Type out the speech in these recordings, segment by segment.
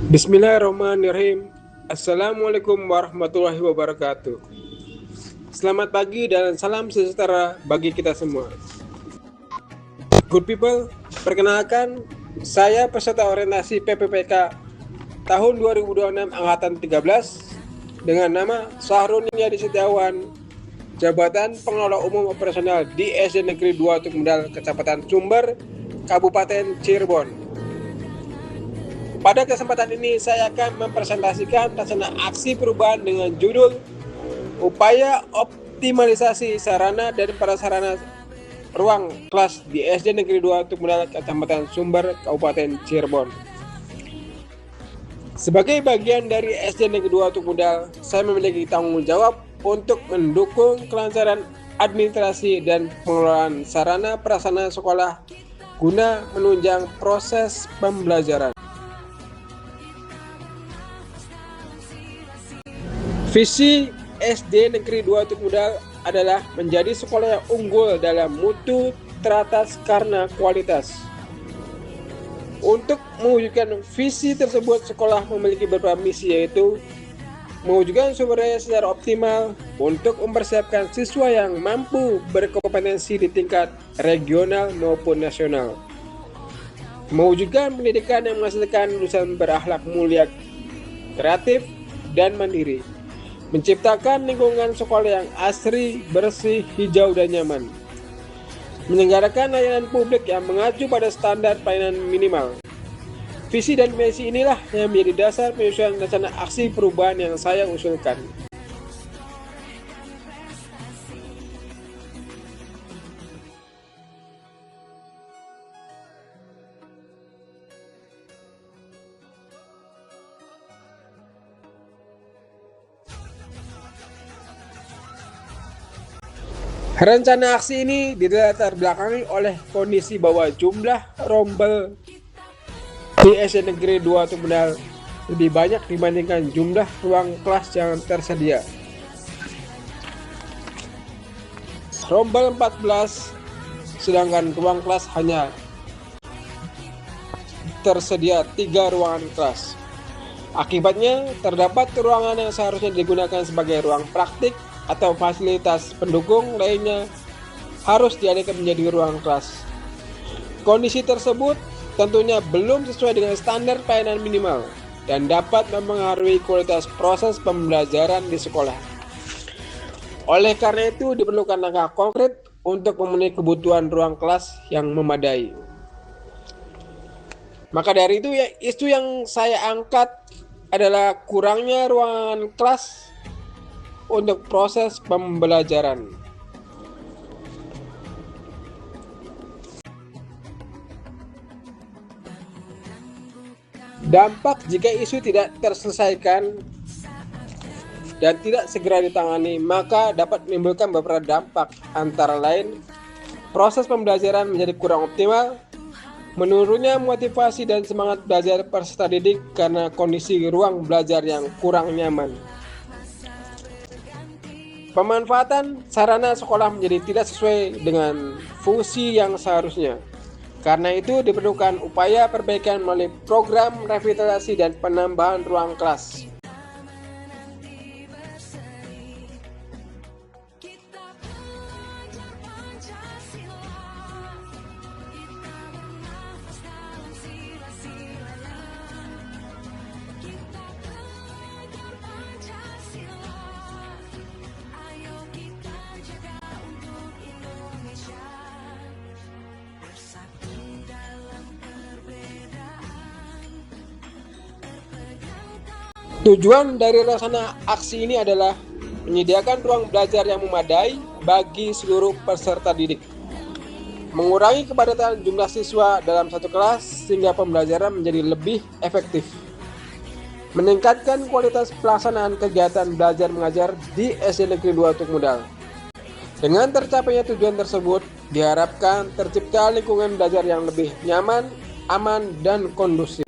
Bismillahirrahmanirrahim. Assalamualaikum warahmatullahi wabarakatuh. Selamat pagi dan salam sejahtera bagi kita semua. Good people, perkenalkan saya peserta orientasi PPPK tahun 2026 angkatan 13 dengan nama Sahrul Yadi Setiawan, jabatan Pengelola Umum Operasional di SD Negeri 2 Tukmedal, Kecamatan Sumber, Kabupaten Cirebon. Pada kesempatan ini saya akan mempresentasikan rencana aksi perubahan dengan judul Upaya Optimalisasi Sarana dan Prasarana Ruang Kelas di SD Negeri 2 Tukmedal, Kecamatan Sumber, Kabupaten Cirebon. Sebagai bagian dari SD Negeri 2 Tukmedal, saya memiliki tanggung jawab untuk mendukung kelancaran administrasi dan pengelolaan sarana prasarana sekolah guna menunjang proses pembelajaran. Visi SD Negeri 2 Tukmedal adalah menjadi sekolah yang unggul dalam mutu teratas karena kualitas. Untuk mewujudkan visi tersebut, sekolah memiliki beberapa misi, yaitu mewujudkan sumber daya secara optimal untuk mempersiapkan siswa yang mampu berkompetensi di tingkat regional maupun nasional, mewujudkan pendidikan yang menghasilkan lulusan berakhlak mulia, kreatif, dan mandiri, menciptakan lingkungan sekolah yang asri, bersih, hijau, dan nyaman, menyelenggarakan layanan publik yang mengacu pada standar pelayanan minimal. Visi dan misi inilah yang menjadi dasar penyusunan rencana aksi perubahan yang saya usulkan. Rencana aksi ini dilatar belakangi oleh kondisi bahwa jumlah rombel di SD Negeri 2 Tukmedal lebih banyak dibandingkan jumlah ruang kelas yang tersedia. Rombel 14, sedangkan ruang kelas hanya tersedia 3 ruangan kelas. Akibatnya, terdapat ruangan yang seharusnya digunakan sebagai ruang praktik atau fasilitas pendukung lainnya harus dialihkan menjadi ruang kelas. Kondisi tersebut tentunya belum sesuai dengan standar pelayanan minimal dan dapat mempengaruhi kualitas proses pembelajaran di sekolah. Oleh karena itu, diperlukan langkah konkret untuk memenuhi kebutuhan ruang kelas yang memadai. Maka dari itu, isu yang saya angkat adalah kurangnya ruangan kelas untuk proses pembelajaran. Dampak jika isu tidak terselesaikan dan tidak segera ditangani, maka dapat menimbulkan beberapa dampak, antara lain proses pembelajaran menjadi kurang optimal, menurunnya motivasi dan semangat belajar peserta didik karena kondisi ruang belajar yang kurang nyaman. Pemanfaatan sarana sekolah menjadi tidak sesuai dengan fungsi yang seharusnya. Karena itu diperlukan upaya perbaikan melalui program revitalisasi dan penambahan ruang kelas. Tujuan dari rencana aksi ini adalah menyediakan ruang belajar yang memadai bagi seluruh peserta didik, mengurangi kepadatan jumlah siswa dalam satu kelas sehingga pembelajaran menjadi lebih efektif, meningkatkan kualitas pelaksanaan kegiatan belajar mengajar di SD Negeri 2 Tukmedal. Dengan tercapainya tujuan tersebut, diharapkan tercipta lingkungan belajar yang lebih nyaman, aman, dan kondusif.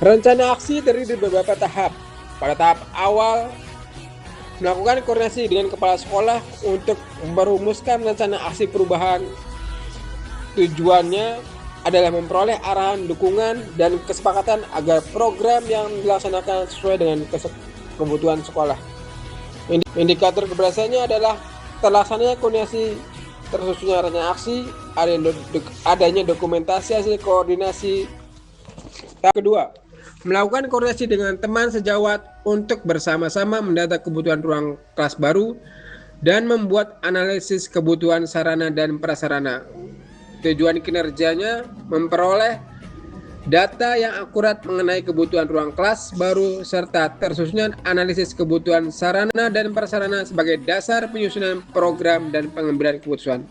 Rencana aksi terdiri dari beberapa tahap. Pada tahap awal, melakukan koordinasi dengan kepala sekolah untuk merumuskan rencana aksi perubahan. Tujuannya adalah memperoleh arahan, dukungan, dan kesepakatan agar program yang dilaksanakan sesuai dengan kebutuhan sekolah. Indikator keberhasilannya adalah terlaksananya koordinasi, tersusunnya rencana aksi, adanya dokumentasi hasil koordinasi. Tahap kedua, melakukan koordinasi dengan teman sejawat untuk bersama-sama mendata kebutuhan ruang kelas baru dan membuat analisis kebutuhan sarana dan prasarana. Tujuan kinerjanya memperoleh data yang akurat mengenai kebutuhan ruang kelas baru serta tersusunnya analisis kebutuhan sarana dan prasarana sebagai dasar penyusunan program dan pengambilan keputusan.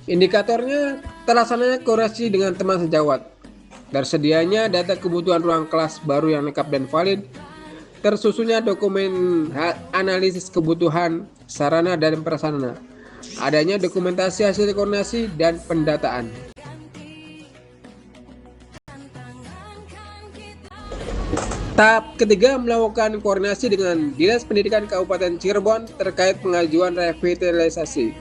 Indikatornya terlaksananya koordinasi dengan teman sejawat, tersedianya data kebutuhan ruang kelas baru yang lengkap dan valid, tersusunnya dokumen analisis kebutuhan sarana dan prasarana, adanya dokumentasi hasil koordinasi dan pendataan. Tahap ketiga, melakukan koordinasi dengan Dinas Pendidikan Kabupaten Cirebon terkait pengajuan revitalisasi.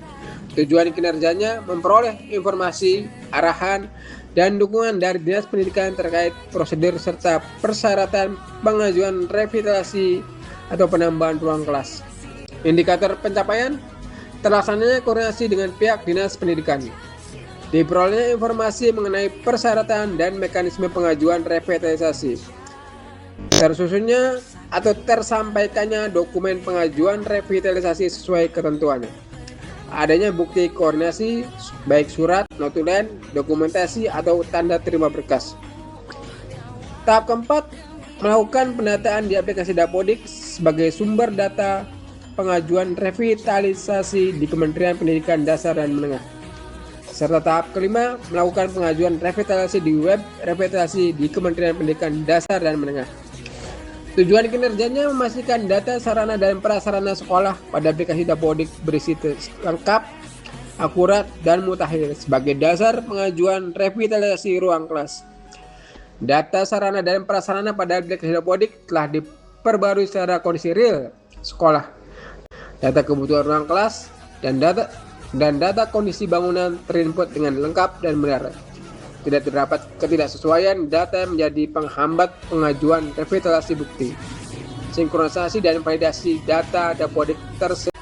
Tujuan kinerjanya memperoleh informasi, arahan, dan dukungan dari Dinas Pendidikan terkait prosedur serta persyaratan pengajuan revitalisasi atau penambahan ruang kelas. Indikator pencapaian, terlaksananya koordinasi dengan pihak Dinas Pendidikan. Diperolehnya informasi mengenai persyaratan dan mekanisme pengajuan revitalisasi. Tersusunnya atau tersampaikannya dokumen pengajuan revitalisasi sesuai ketentuannya. Adanya bukti koordinasi, baik surat, notulen, dokumentasi, atau tanda terima berkas. Tahap keempat, melakukan pendataan di aplikasi Dapodik sebagai sumber data pengajuan revitalisasi di Kementerian Pendidikan Dasar dan Menengah. Serta tahap kelima, melakukan pengajuan revitalisasi di web revitalisasi di Kementerian Pendidikan Dasar dan Menengah. Tujuan kinerjanya memastikan data sarana dan prasarana sekolah pada aplikasi Dapodik berisi lengkap, akurat, dan mutakhir sebagai dasar pengajuan revitalisasi ruang kelas. Data sarana dan prasarana pada aplikasi Dapodik telah diperbarui secara kondisi real sekolah. Data kebutuhan ruang kelas dan data kondisi bangunan terinput dengan lengkap dan benar. Tidak terdapat ketidaksesuaian data menjadi penghambat pengajuan revitalisasi bukti. Sinkronisasi dan validasi data Dapodik tersebut.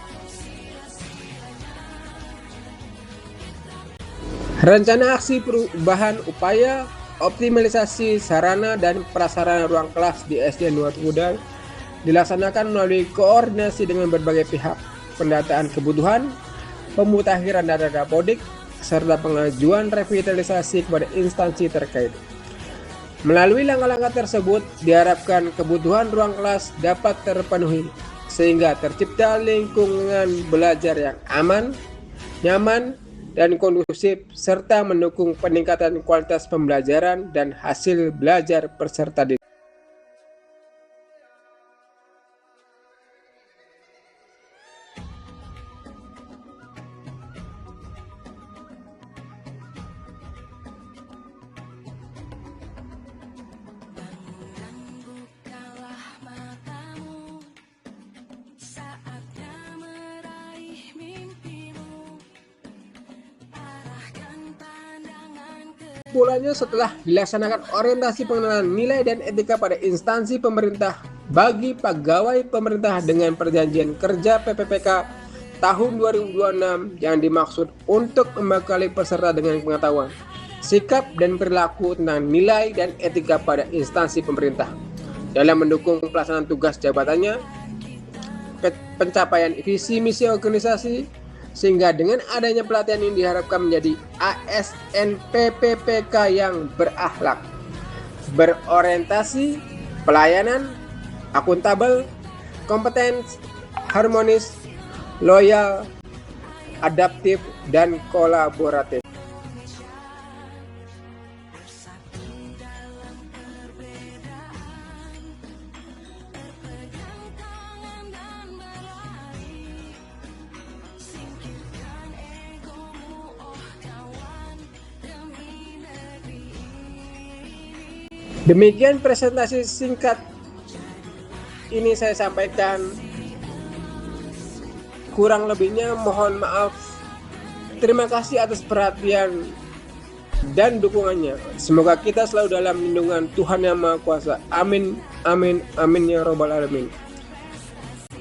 Rencana aksi perubahan upaya optimalisasi sarana dan prasarana ruang kelas di SD Nuwatu Udal dilaksanakan melalui koordinasi dengan berbagai pihak, pendataan kebutuhan, pemutakhiran data Dapodik, serta pengajuan revitalisasi kepada instansi terkait. Melalui langkah-langkah tersebut, diharapkan kebutuhan ruang kelas dapat terpenuhi, sehingga tercipta lingkungan belajar yang aman, nyaman, dan kondusif, serta mendukung peningkatan kualitas pembelajaran dan hasil belajar peserta didik. Kesimpulannya, setelah dilaksanakan orientasi pengenalan nilai dan etika pada instansi pemerintah bagi pegawai pemerintah dengan perjanjian kerja PPPK tahun 2026 yang dimaksud untuk membekali peserta dengan pengetahuan, sikap dan perilaku tentang nilai dan etika pada instansi pemerintah dalam mendukung pelaksanaan tugas jabatannya, pencapaian visi misi organisasi, sehingga dengan adanya pelatihan ini diharapkan menjadi ASN PPPK yang berakhlak, berorientasi, pelayanan, akuntabel, kompeten, harmonis, loyal, adaptif, dan kolaboratif. Demikian presentasi singkat ini saya sampaikan. Kurang lebihnya mohon maaf. Terima kasih atas perhatian dan dukungannya. Semoga kita selalu dalam lindungan Tuhan Yang Maha Kuasa. Amin, amin, amin ya robbal alamin.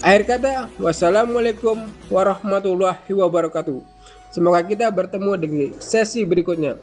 Akhir kata, wassalamualaikum warahmatullahi wabarakatuh. Semoga kita bertemu di sesi berikutnya.